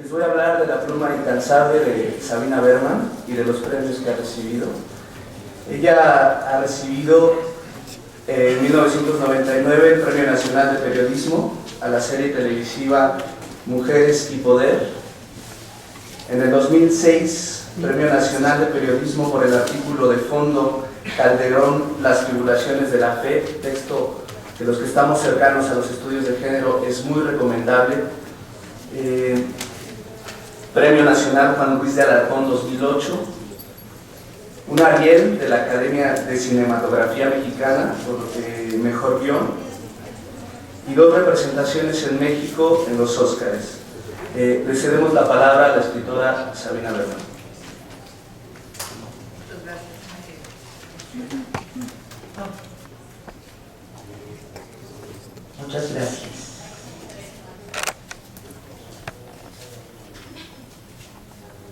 Les voy a hablar de la pluma incansable de Sabina Berman y de los premios que ha recibido. Ella ha recibido en 1999 el Premio Nacional de Periodismo a la serie televisiva Mujeres y Poder. En el 2006, Premio Nacional de Periodismo por el artículo de fondo Calderón, las tribulaciones de la fe, texto que los que estamos cercanos a los estudios de género es muy recomendable. Premio Nacional Juan Luis de Alarcón 2008, un Ariel de la Academia de Cinematografía Mexicana por Mejor Guión y 2 representaciones en México en los Óscares. Le cedemos la palabra a la escritora Sabina Berman. Muchas gracias.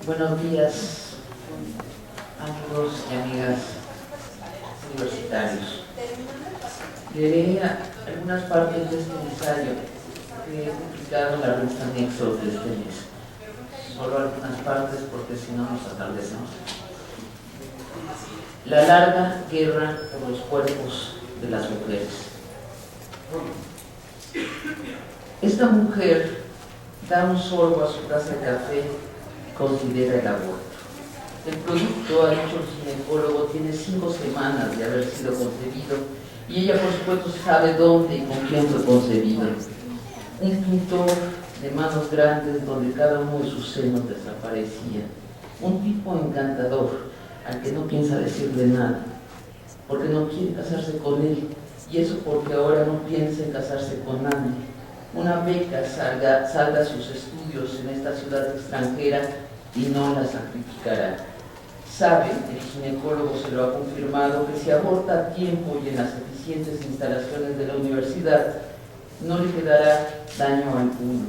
Buenos días, amigos y amigas universitarios. Leeré algunas partes de este ensayo que he publicado en la revista Nexos de este mes. Solo algunas partes porque si no nos atardecemos. La larga guerra por los cuerpos de las mujeres. Esta mujer da un sorbo a su taza de café y considera el aborto. El producto, ha dicho el ginecólogo, tiene 5 semanas de haber sido concebido y ella por supuesto sabe dónde y con quién fue concebido. Un pintor de manos grandes donde cada uno de sus senos desaparecía. Un tipo encantador al que no piensa decirle nada porque no quiere casarse con él. Y eso porque ahora no piensa en casarse con nadie. Una beca salga sus estudios en esta ciudad extranjera y no la sacrificará. Sabe, el ginecólogo se lo ha confirmado, que si aborta a tiempo y en las eficientes instalaciones de la universidad, no le quedará daño alguno.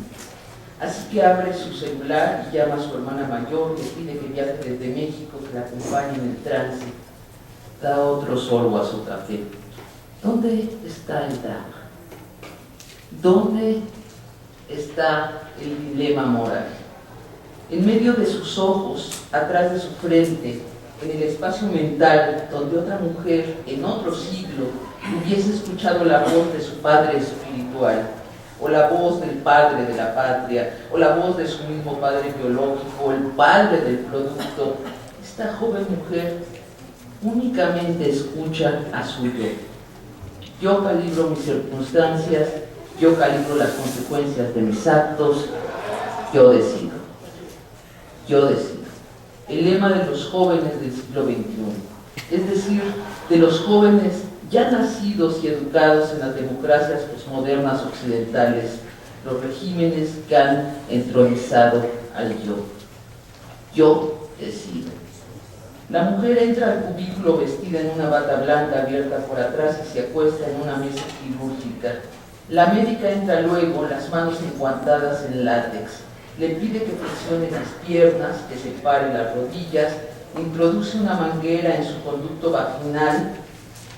Así que abre su celular y llama a su hermana mayor, le pide que viaje desde México, que la acompañe en el tránsito. Da otro sorbo a su café. ¿Dónde está el drama? ¿Dónde está el dilema moral? En medio de sus ojos, atrás de su frente, en el espacio mental donde otra mujer en otro siglo hubiese escuchado la voz de su padre espiritual, o la voz del padre de la patria, o la voz de su mismo padre biológico, o el padre del producto, esta joven mujer únicamente escucha a su yo. Yo calibro mis circunstancias, yo calibro las consecuencias de mis actos, yo decido. Yo decido. El lema de los jóvenes del siglo XXI, es decir, de los jóvenes ya nacidos y educados en las democracias posmodernas occidentales, los regímenes que han entronizado al yo. Yo decido. La mujer entra al cubículo vestida en una bata blanca abierta por atrás y se acuesta en una mesa quirúrgica. La médica entra luego, las manos enguantadas en látex. Le pide que flexione las piernas, que separe las rodillas, introduce una manguera en su conducto vaginal,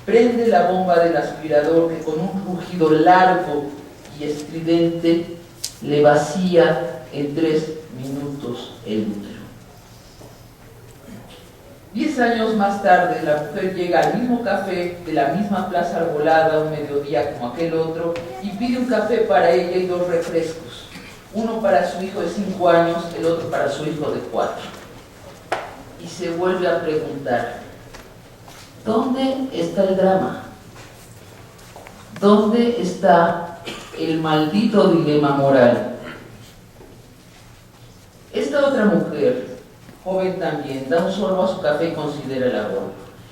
prende la bomba del aspirador que con un rugido largo y estridente le vacía en 3 minutos el útero. 10 años más tarde, la mujer llega al mismo café de la misma plaza arbolada un mediodía como aquel otro y pide un café para ella y 2 refrescos, uno para su hijo de 5 años, el otro para su hijo de 4. Y se vuelve a preguntar, ¿dónde está el drama? ¿Dónde está el maldito dilema moral? Esta otra mujer, joven también, da un sorbo a su café y considera el aborto.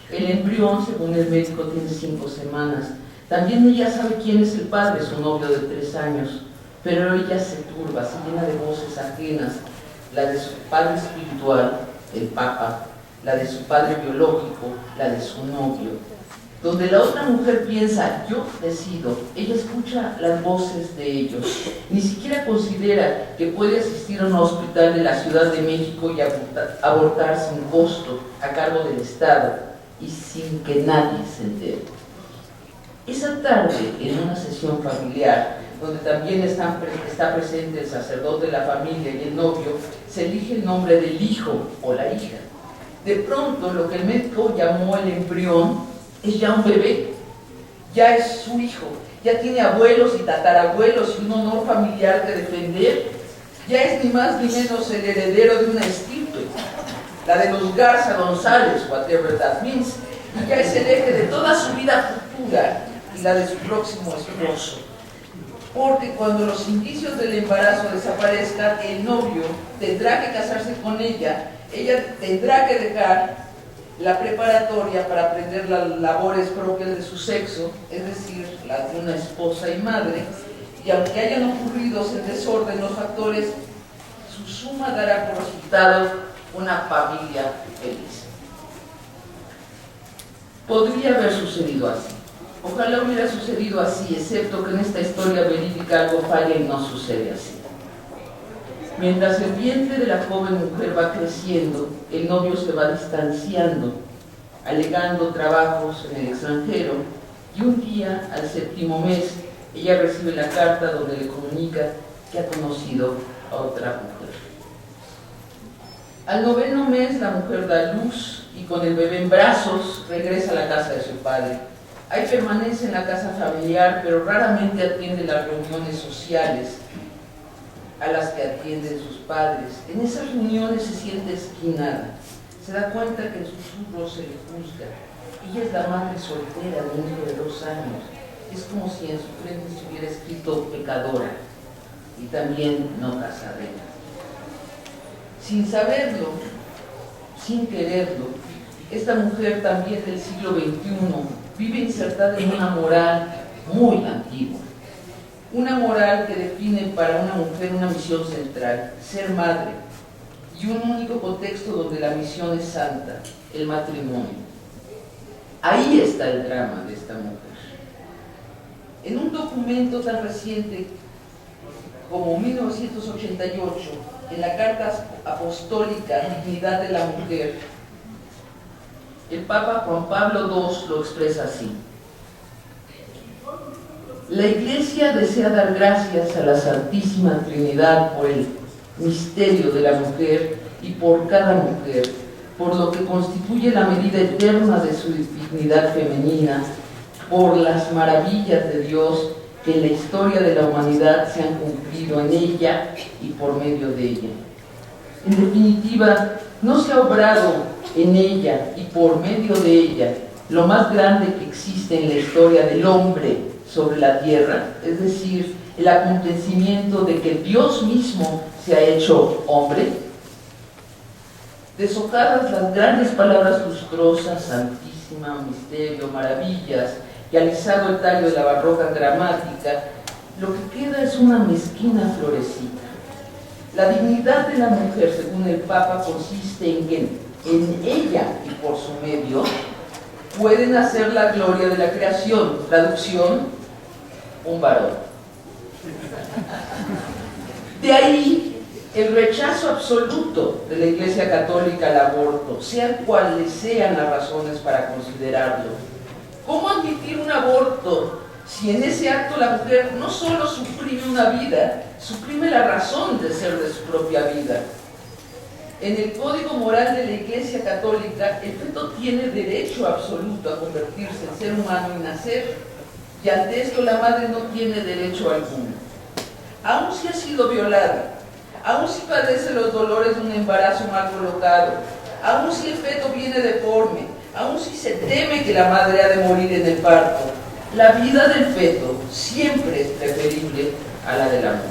El embrión, según el médico, tiene 5 semanas. También ella sabe quién es el padre, su novio de 3 años. Pero ella se turba, se llena de voces ajenas, la de su padre espiritual, el Papa, la de su padre biológico, la de su novio. Donde la otra mujer piensa, yo decido, ella escucha las voces de ellos. Ni siquiera considera que puede asistir a un hospital de la Ciudad de México y abortar sin costo, a cargo del Estado, y sin que nadie se entere. Esa tarde, en una sesión familiar, donde también está presente el sacerdote de la familia y el novio, se elige el nombre del hijo o la hija. De pronto, lo que el médico llamó el embrión es ya un bebé, ya es su hijo, ya tiene abuelos y tatarabuelos y un honor familiar que defender, ya es ni más ni menos el heredero de una estirpe, la de los Garza González, whatever that means, y ya es el eje de toda su vida futura y la de su próximo esposo. Porque cuando los indicios del embarazo desaparezcan, el novio tendrá que casarse con ella tendrá que dejar la preparatoria para aprender las labores propias de su sexo, es decir, las de una esposa y madre, y aunque hayan ocurrido en desorden los factores, su suma dará por resultado una familia feliz. Podría haber sucedido así. Ojalá hubiera sucedido así, excepto que en esta historia verídica algo falla y no sucede así. Mientras el vientre de la joven mujer va creciendo, el novio se va distanciando, alegando trabajos en el extranjero, y un día, al 7º mes, ella recibe la carta donde le comunica que ha conocido a otra mujer. Al 9º mes, la mujer da luz y con el bebé en brazos regresa a la casa de su padre. Ahí permanece en la casa familiar, pero raramente atiende las reuniones sociales a las que atienden sus padres. En esas reuniones se siente esquinada, se da cuenta que en susurros se le juzga. Ella es la madre soltera de un hijo de 2 años. Es como si en su frente se hubiera escrito pecadora y también no casadera. Sin saberlo, sin quererlo, esta mujer también del siglo XXI vive insertada en una moral muy antigua. Una moral que define para una mujer una misión central, ser madre, y un único contexto donde la misión es santa, el matrimonio. Ahí está el drama de esta mujer. En un documento tan reciente como 1988, en la Carta Apostólica Dignidad de la Mujer, el Papa Juan Pablo II lo expresa así: la Iglesia desea dar gracias a la Santísima Trinidad por el misterio de la mujer y por cada mujer, por lo que constituye la medida eterna de su dignidad femenina, por las maravillas de Dios que en la historia de la humanidad se han cumplido en ella y por medio de ella. En definitiva, no se ha obrado en ella y por medio de ella lo más grande que existe en la historia del hombre sobre la tierra, es decir, el acontecimiento de que Dios mismo se ha hecho hombre. Deshojadas las grandes palabras lustrosas, santísima, misterio, maravillas, y alisado el tallo de la barroca gramática, lo que queda es una mezquina florecita. La dignidad de la mujer, según el Papa, consiste en que en ella y por su medio pueden hacer la gloria de la creación. Traducción: un varón. De ahí el rechazo absoluto de la Iglesia Católica al aborto, sean cuales sean las razones para considerarlo. ¿Cómo admitir un aborto si en ese acto la mujer no solo suprime una vida, suprime la razón de ser de su propia vida? En el código moral de la Iglesia Católica, el feto tiene derecho absoluto a convertirse en ser humano y nacer, y ante esto la madre no tiene derecho alguno. Aun si ha sido violada, aun si padece los dolores de un embarazo mal colocado, aun si el feto viene deforme, aun si se teme que la madre ha de morir en el parto, la vida del feto siempre es preferible a la de la mujer.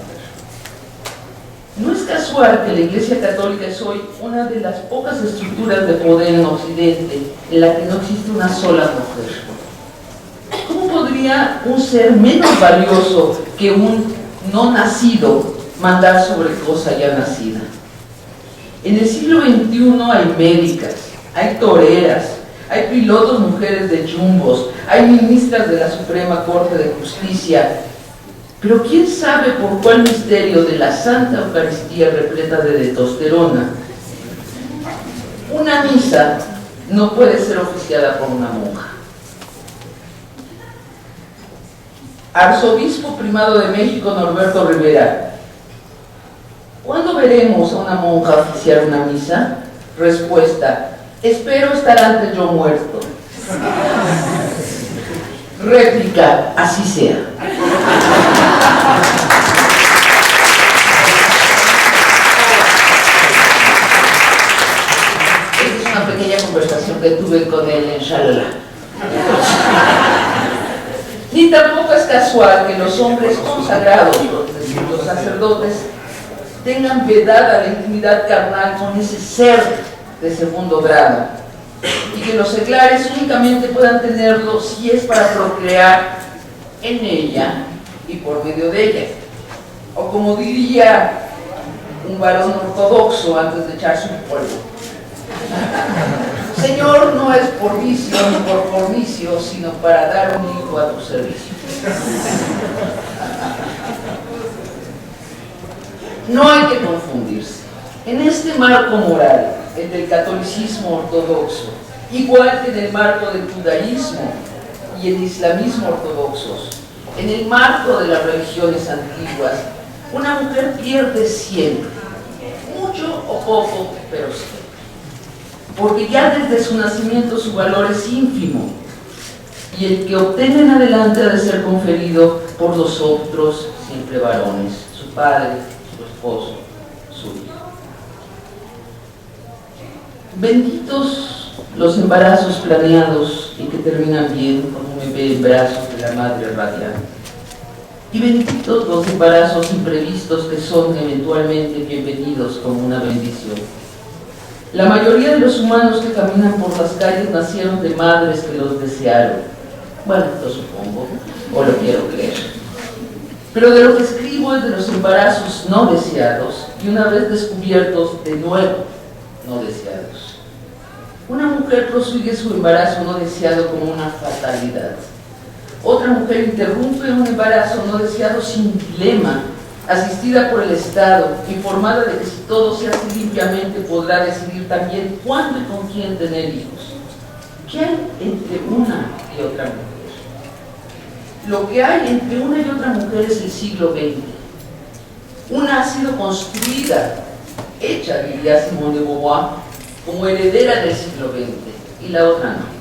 No es casual que la Iglesia Católica es hoy una de las pocas estructuras de poder en Occidente en la que no existe una sola mujer. ¿Cómo podría un ser menos valioso que un no nacido mandar sobre cosa ya nacida? En el siglo XXI hay médicas, hay toreras, hay pilotos mujeres de jumbos, hay ministras de la Suprema Corte de Justicia, pero quién sabe por cuál misterio de la Santa Eucaristía repleta de testosterona una misa no puede ser oficiada por una monja. Arzobispo primado de México Norberto Rivera: ¿cuándo veremos a una monja oficiar una misa? Respuesta: espero estar antes yo muerto. Réplica: así sea. Esta es una pequeña conversación que tuve con él en Shalala. Ni tampoco es casual que los hombres consagrados, es decir, los sacerdotes, tengan vedada la intimidad carnal con ese ser de segundo grado, y que los seglares únicamente puedan tenerlo si es para procrear en ella y por medio de ella. O como diría un varón ortodoxo antes de echarse un polvo: Señor, no es por vicio ni por fornicio, sino para dar un hijo a tu servicio. No hay que confundirse. En este marco moral, el del catolicismo ortodoxo, igual que en el marco del judaísmo y el islamismo ortodoxos, en el marco de las religiones antiguas, una mujer pierde siempre, mucho o poco, pero siempre. Porque ya desde su nacimiento su valor es ínfimo, y el que obtenga en adelante ha de ser conferido por los otros, siempre varones: su padre, su esposo, su hijo. Benditos los embarazos planeados y que terminan bien con un bebé en brazos de la madre radiante. Y benditos los embarazos imprevistos que son eventualmente bienvenidos como una bendición. La mayoría de los humanos que caminan por las calles nacieron de madres que los desearon. Bueno, lo supongo, o lo quiero creer. Pero de lo que escribo es de los embarazos no deseados, y una vez descubiertos, de nuevo no deseados. Una mujer prosigue su embarazo no deseado como una fatalidad. Otra mujer interrumpe un embarazo no deseado sin dilema, asistida por el Estado, informada de que si todo se hace limpiamente podrá decidir también cuándo y con quién tener hijos. ¿Qué hay entre una y otra mujer? Lo que hay entre una y otra mujer es el siglo XX. Una ha sido construida, hecha, diría Simone de Beauvoir, como heredera del siglo XX, y la otra no.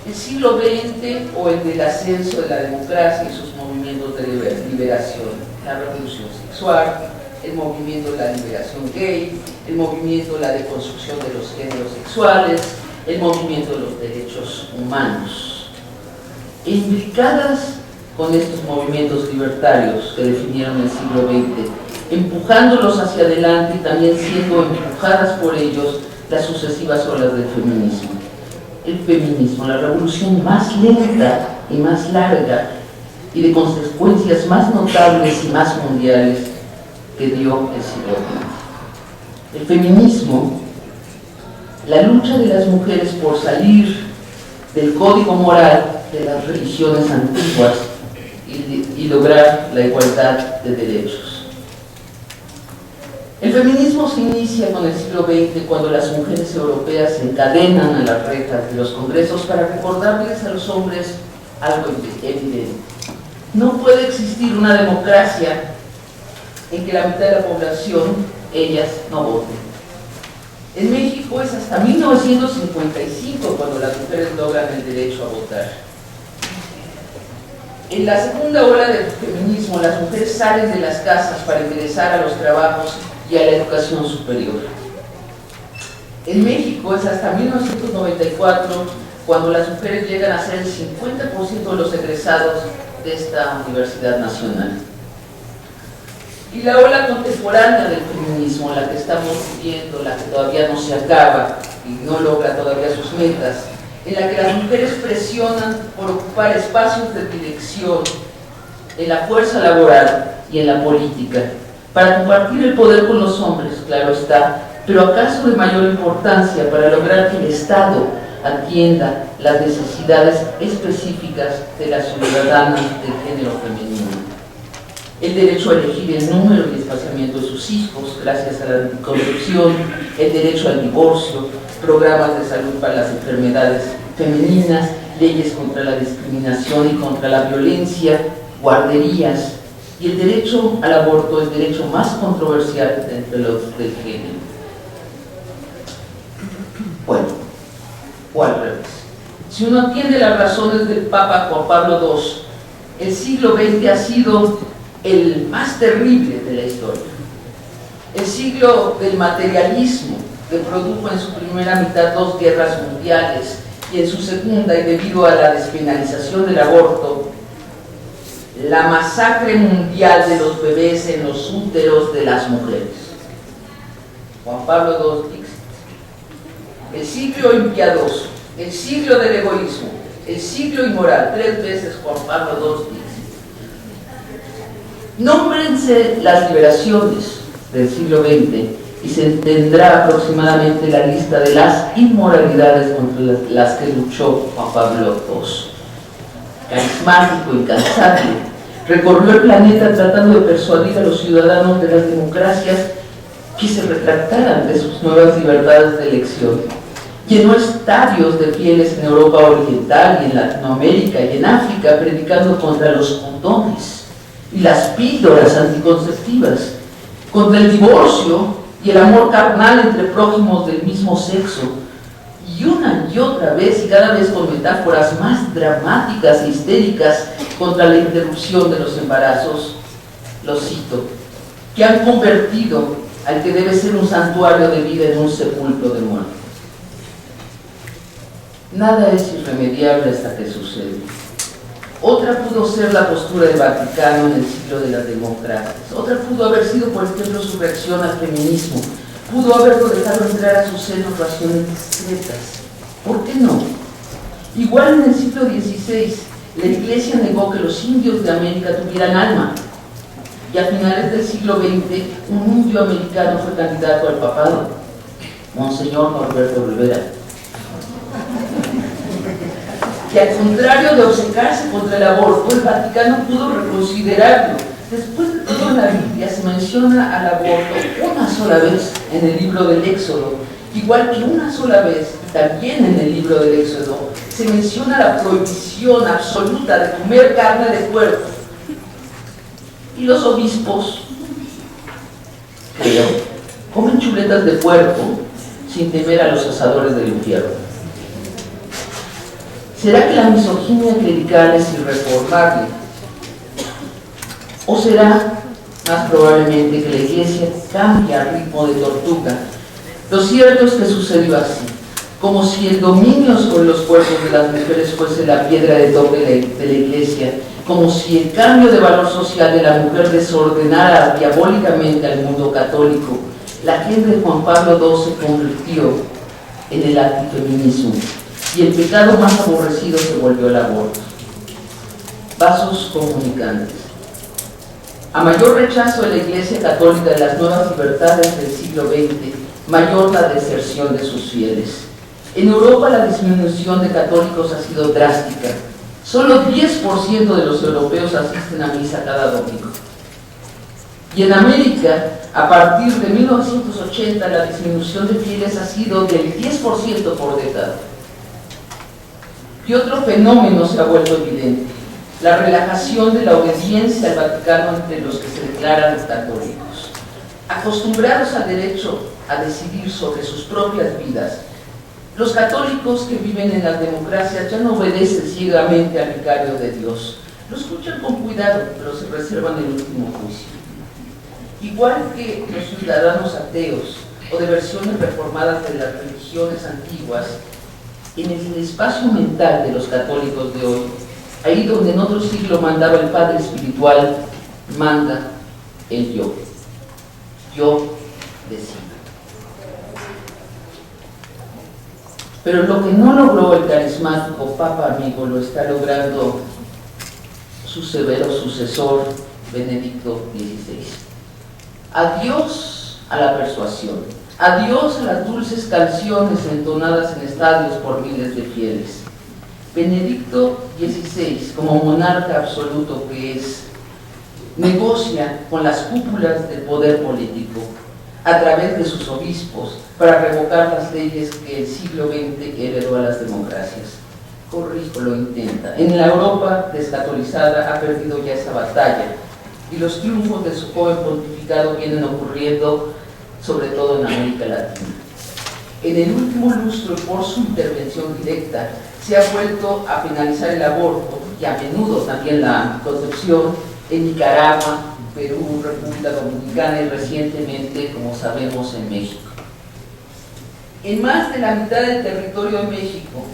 El siglo XX, o el del ascenso de la democracia y sus movimientos de liberación, la revolución sexual, el movimiento de la liberación gay, el movimiento de la deconstrucción de los géneros sexuales, el movimiento de los derechos humanos. E imbricadas con estos movimientos libertarios que definieron el siglo XX, empujándolos hacia adelante y también siendo empujadas por ellos las sucesivas olas del feminismo. El feminismo, la revolución más lenta y más larga y de consecuencias más notables y más mundiales que dio el siglo XX. El feminismo, la lucha de las mujeres por salir del código moral de las religiones antiguas y lograr la igualdad de derechos. El feminismo se inicia con el siglo XX, cuando las mujeres europeas se encadenan a las rejas de los congresos para recordarles a los hombres algo evidente: no puede existir una democracia en que la mitad de la población, ellas, no voten. En México es hasta 1955 cuando las mujeres logran el derecho a votar. En la segunda ola del feminismo, las mujeres salen de las casas para ingresar a los trabajos y a la educación superior. En México es hasta 1994 cuando las mujeres llegan a ser el 50% de los egresados de esta Universidad Nacional. Y la ola contemporánea del feminismo, la que estamos viviendo, la que todavía no se acaba y no logra todavía sus metas, en la que las mujeres presionan por ocupar espacios de dirección en la fuerza laboral y en la política, para compartir el poder con los hombres, claro está, pero acaso de mayor importancia para lograr que el Estado atienda las necesidades específicas de las ciudadanas del género femenino. El derecho a elegir el número y espaciamiento de sus hijos gracias a la anticoncepción, el derecho al divorcio, programas de salud para las enfermedades femeninas, leyes contra la discriminación y contra la violencia, guarderías y el derecho al aborto, el derecho más controversial entre los del género. Bueno, o al revés. Si uno atiende las razones del Papa Juan Pablo II, el siglo XX ha sido el más terrible de la historia. El siglo del materialismo, que produjo en su primera mitad 2 guerras mundiales y en su segunda, y debido a la despenalización del aborto, la masacre mundial de los bebés en los úteros de las mujeres. Juan Pablo II dice: el siglo impiadoso, el siglo del egoísmo, el siglo inmoral. 3 veces Juan Pablo II dice. Nómbrense las liberaciones del siglo XX y se tendrá aproximadamente la lista de las inmoralidades contra las que luchó Juan Pablo II. Carismático, incansable, recorrió el planeta tratando de persuadir a los ciudadanos de las democracias que se retractaran de sus nuevas libertades de elección. Llenó estadios de fieles en Europa Oriental y en Latinoamérica y en África, predicando contra los condones y las píldoras anticonceptivas, contra el divorcio y el amor carnal entre prójimos del mismo sexo, y una y otra vez, y cada vez con metáforas más dramáticas e histéricas, contra la interrupción de los embarazos, lo cito, que han convertido al que debe ser un santuario de vida en un sepulcro de muerte. Nada es irremediable hasta que sucede. Otra pudo ser la postura del Vaticano en el siglo de las democracias. Otra pudo haber sido, por ejemplo, su reacción al feminismo. Pudo haberlo dejado entrar a sus senos raciones discretas. ¿Por qué no? Igual en el siglo XVI, la Iglesia negó que los indios de América tuvieran alma. Y a finales del siglo XX, un indio americano fue candidato al papado, Monseñor Norberto Rivera, que al contrario de obcecarse contra el aborto, el Vaticano pudo reconsiderarlo. Después de todo, en la Biblia se menciona al aborto una sola vez en el libro del Éxodo, igual que una sola vez también en el libro del Éxodo se menciona la prohibición absoluta de comer carne de puerco. Y los obispos, creo, comen chuletas de puerco sin temer a los asadores del infierno. ¿Será que la misoginia clerical es irreformable? ¿O será, más probablemente, que la Iglesia cambia a ritmo de tortuga? Lo cierto es que sucedió así, como si el dominio sobre los cuerpos de las mujeres fuese la piedra de toque de la Iglesia, como si el cambio de valor social de la mujer desordenara diabólicamente al mundo católico. La gente de Juan Pablo II se convirtió en el antifeminismo, y el pecado más aborrecido se volvió el aborto. Vasos comunicantes. A mayor rechazo de la Iglesia Católica de las nuevas libertades del siglo XX, mayor la deserción de sus fieles. En Europa la disminución de católicos ha sido drástica. Solo 10% de los europeos asisten a misa cada domingo. Y en América, a partir de 1980, la disminución de fieles ha sido del 10% por década. Y otro fenómeno se ha vuelto evidente: la relajación de la obediencia al Vaticano entre los que se declaran católicos. Acostumbrados al derecho a decidir sobre sus propias vidas, los católicos que viven en las democracias ya no obedecen ciegamente al vicario de Dios. Lo escuchan con cuidado, pero se reservan el último juicio. Igual que los ciudadanos ateos o de versiones reformadas de las religiones antiguas, en el espacio mental de los católicos de hoy, ahí donde en otro siglo mandaba el padre espiritual, manda el yo. Yo decido. Pero lo que no logró el carismático Papa Amigo lo está logrando su severo sucesor, Benedicto XVI. Adiós a la persuasión, adiós a las dulces canciones entonadas en estadios por miles de fieles. Benedicto XVI, como monarca absoluto que es, negocia con las cúpulas del poder político a través de sus obispos para revocar las leyes que el siglo XX heredó a las democracias. corrijo, lo intenta. En la Europa descatolizada ha perdido ya esa batalla y los triunfos de su joven pontificado vienen ocurriendo sobre todo en América Latina. En el último lustro, por su intervención directa, se ha vuelto a penalizar el aborto y a menudo también la anticoncepción en Nicaragua, Perú, República Dominicana y recientemente, como sabemos, en México. En más de la mitad del territorio de México,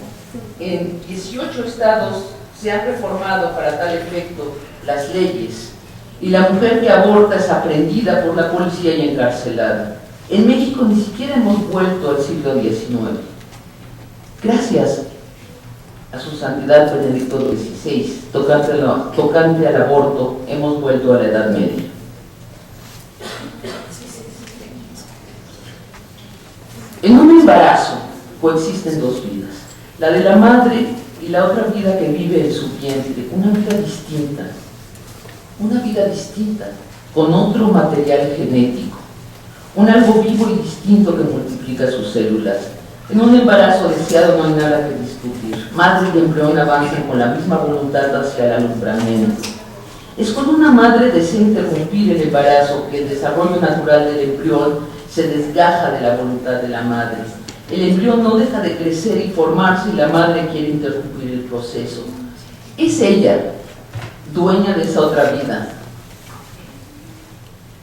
en 18 estados se han reformado para tal efecto las leyes y la mujer que aborta es aprehendida por la policía y encarcelada. En México ni siquiera hemos vuelto al siglo XIX. Gracias a su santidad Benedicto XVI, tocante al aborto, hemos vuelto a la Edad Media. En un embarazo coexisten dos vidas, la de la madre y la otra vida que vive en su vientre, una vida distinta, con otro material genético, un algo vivo y distinto que multiplica sus células. En un embarazo deseado no hay nada que discutir. Madre y embrión avanzan con la misma voluntad hacia el alumbramiento. Es cuando una madre desea interrumpir el embarazo que el desarrollo natural del embrión se desgaja de la voluntad de la madre. El embrión no deja de crecer y formarse y la madre quiere interrumpir el proceso. Es ella, dueña de esa otra vida.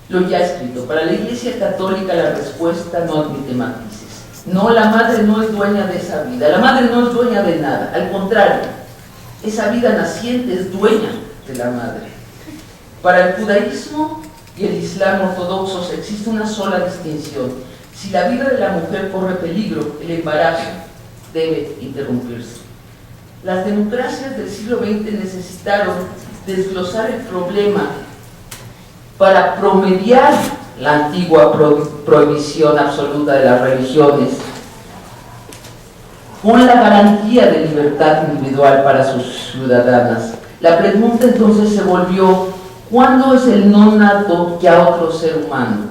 Lo ya escrito. Para la Iglesia Católica la respuesta no admite matices. No, la madre no es dueña de esa vida. La madre no es dueña de nada. Al contrario, esa vida naciente es dueña de la madre. Para el judaísmo y el islam ortodoxos existe una sola distinción. Si la vida de la mujer corre peligro, el embarazo debe interrumpirse. Las democracias del siglo XX necesitaron desglosar el problema para promediar la antigua prohibición absoluta de las religiones con la garantía de libertad individual para sus ciudadanas. La pregunta entonces se volvió: ¿cuándo es el no nato ya otro ser humano?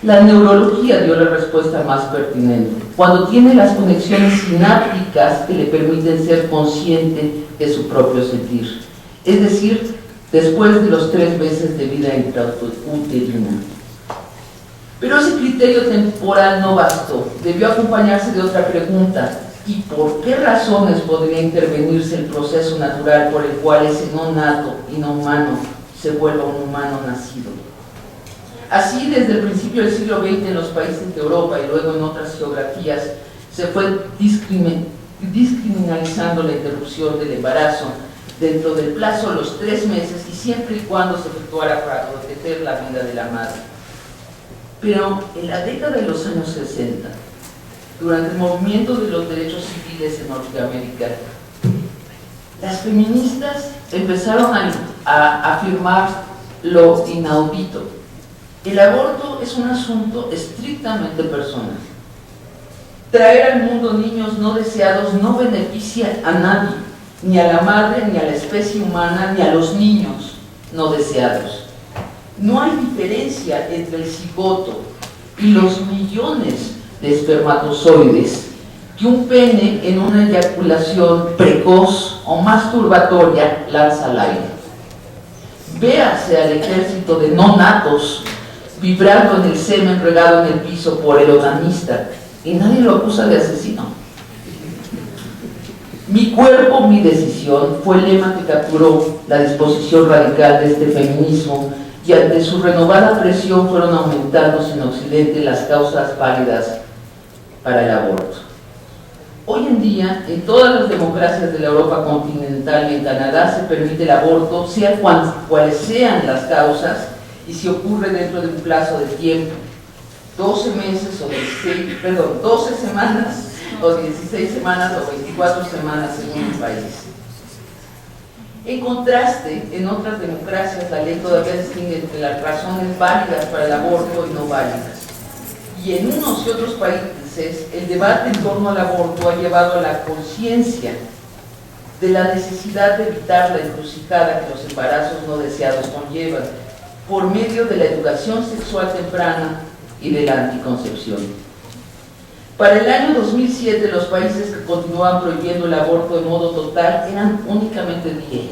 La neurología dio la respuesta más pertinente: cuando tiene las conexiones sinápticas que le permiten ser consciente de su propio sentir, es decir, después de los 3 meses de vida intrauterina. Pero ese criterio temporal no bastó, debió acompañarse de otra pregunta: ¿y por qué razones podría intervenirse el proceso natural por el cual ese no nato y no humano se vuelva un humano nacido? Así, desde el principio del siglo XX en los países de Europa y luego en otras geografías, se fue discriminalizando la interrupción del embarazo dentro del plazo de los 3 meses y siempre y cuando se efectuara para proteger la vida de la madre. Pero en la década de los años 60, durante el movimiento de los derechos civiles en Norteamérica, las feministas empezaron a afirmar lo inaudito. El aborto es un asunto estrictamente personal. Traer al mundo niños no deseados no beneficia a nadie, ni a la madre, ni a la especie humana, ni a los niños no deseados. No hay diferencia entre el cigoto y los millones de espermatozoides que un pene en una eyaculación precoz o masturbatoria lanza al aire. Véase al ejército de no natos vibrando en el semen regado en el piso por el onanista y nadie lo acusa de asesino. Mi cuerpo, mi decisión fue el lema que capturó la disposición radical de este feminismo, y ante su renovada presión fueron aumentándose en Occidente las causas válidas para el aborto. Hoy en día, en todas las democracias de la Europa continental y en Canadá se permite el aborto, sea cuales sean las causas, y se ocurre dentro de un plazo de tiempo, 12 semanas, o 16 semanas, o 24 semanas según el país. En contraste, en otras democracias la ley todavía distingue entre las razones válidas para el aborto y no válidas. Y en unos y otros países, el debate en torno al aborto ha llevado a la conciencia de la necesidad de evitar la encrucijada que los embarazos no deseados conllevan, por medio de la educación sexual temprana y de la anticoncepción. Para el año 2007, los países que continuaban prohibiendo el aborto de modo total eran únicamente 10.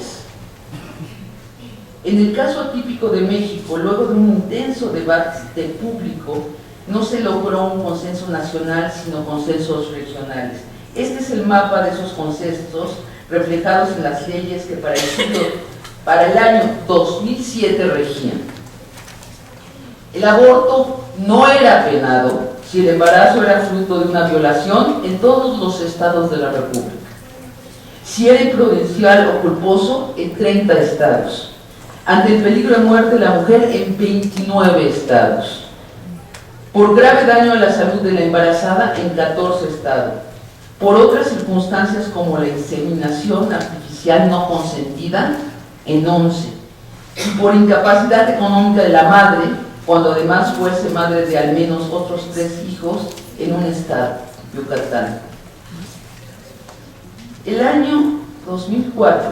En el caso atípico de México, luego de un intenso debate público, no se logró un consenso nacional, sino consensos regionales. Este es el mapa de esos consensos reflejados en las leyes que para el año 2007 regían. El aborto no era penado si el embarazo era fruto de una violación en todos los estados de la República. Si era imprudencial o culposo, en 30 estados. Ante el peligro de muerte de la mujer, en 29 estados. Por grave daño a la salud de la embarazada, en 14 estados. Por otras circunstancias como la inseminación artificial no consentida, en 11. Y por incapacidad económica de la madre, cuando además fuese madre de al menos otros 3 hijos, en un estado, Yucatán. El año 2004,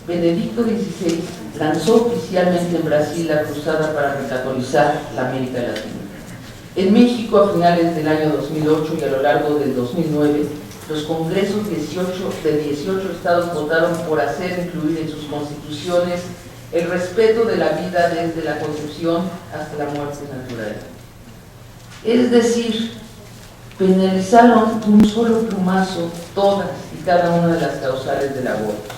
Benedicto XVI lanzó oficialmente en Brasil la cruzada para recatolizar la América Latina. En México, a finales del año 2008 y a lo largo del 2009, los congresos de 18 estados votaron por hacer incluir en sus constituciones el respeto de la vida desde la concepción hasta la muerte natural. Es decir, penalizaron de un solo plumazo todas y cada una de las causales del aborto.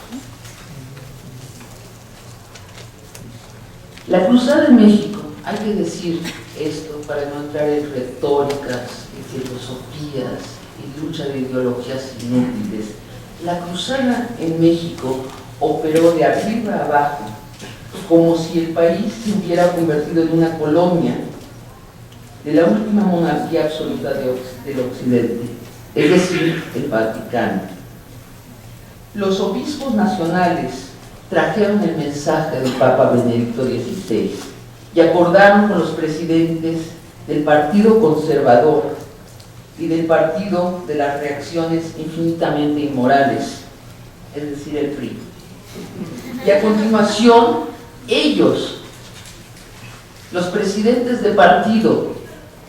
La Cruzada de México, hay que decir esto para no entrar en retóricas y filosofías y lucha de ideologías inútiles, la Cruzada en México operó de arriba a abajo, como si el país se hubiera convertido en una colonia de la última monarquía absoluta del Occidente, es decir, el Vaticano. Los obispos nacionales trajeron el mensaje del Papa Benedicto XVI y acordaron con los presidentes del Partido Conservador y del Partido de las Reacciones Infinitamente Inmorales, es decir, el PRI. Y a continuación, ellos, los presidentes de partido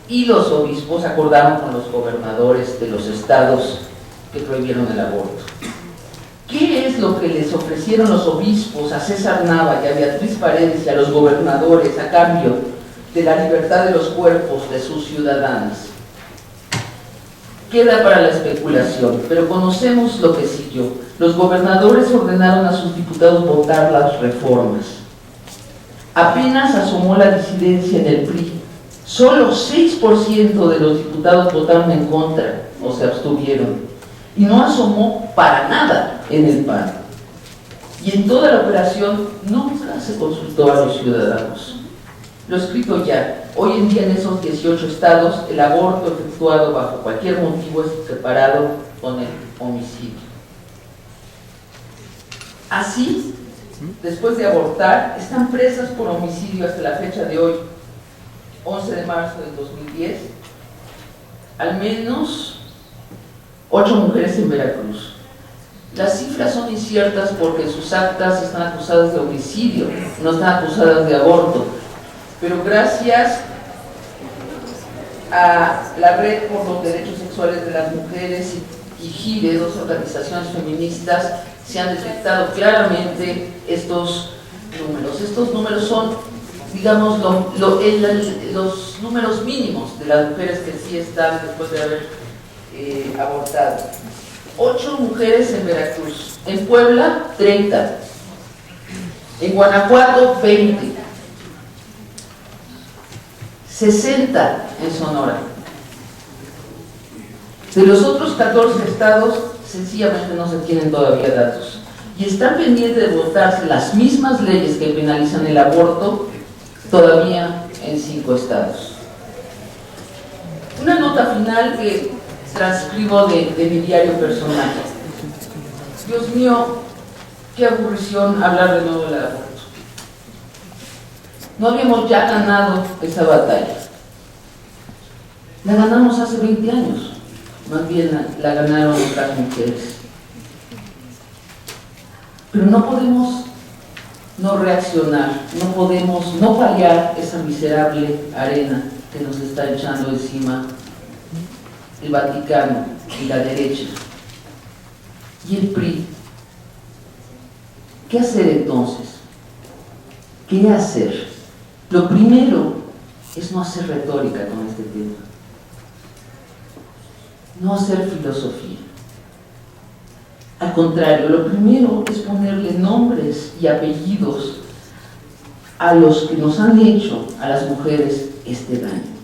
y los obispos, acordaron con los gobernadores de los estados que prohibieron el aborto. ¿Qué es lo que les ofrecieron los obispos a César Nava y a Beatriz Paredes y a los gobernadores a cambio de la libertad de los cuerpos de sus ciudadanos? Queda para la especulación, pero conocemos lo que siguió. Los gobernadores ordenaron a sus diputados votar las reformas. Apenas asomó la disidencia en el PRI. Solo 6% de los diputados votaron en contra o se abstuvieron. Y no asomó para nada en el PAN. Y en toda la operación nunca se consultó a los ciudadanos. Lo explico ya. Hoy en día en esos 18 estados el aborto efectuado bajo cualquier motivo es separado con el homicidio. Así, después de abortar, están presas por homicidio hasta la fecha de hoy, 11 de marzo del 2010, al menos 8 mujeres en Veracruz. Las cifras son inciertas porque sus actas están acusadas de homicidio, no están acusadas de aborto. Pero gracias a la Red por los Derechos Sexuales de las Mujeres y GIRE, 2 organizaciones feministas, se han detectado claramente estos números. Estos números son, digamos, los números mínimos de las mujeres que sí están después de haber abortado. 8 mujeres en Veracruz, en Puebla 30, en Guanajuato 20, 60 en Sonora. De los otros 14 estados, sencillamente no se tienen todavía datos. Y están pendientes de votarse las mismas leyes que penalizan el aborto todavía en 5 estados. Una nota final que transcribo de mi diario personal. Dios mío, qué aburrición hablar de nuevo del aborto. No habíamos ya ganado esa batalla. La ganamos hace 20 años. Más bien la ganaron otras mujeres. Pero no podemos no reaccionar, no podemos no paliar esa miserable arena que nos está echando encima el Vaticano y la derecha, y el PRI. ¿Qué hacer entonces? ¿Qué hacer? Lo primero es no hacer retórica con este tema, no hacer filosofía. Al contrario, lo primero es ponerle nombres y apellidos a los que nos han hecho, a las mujeres, este daño.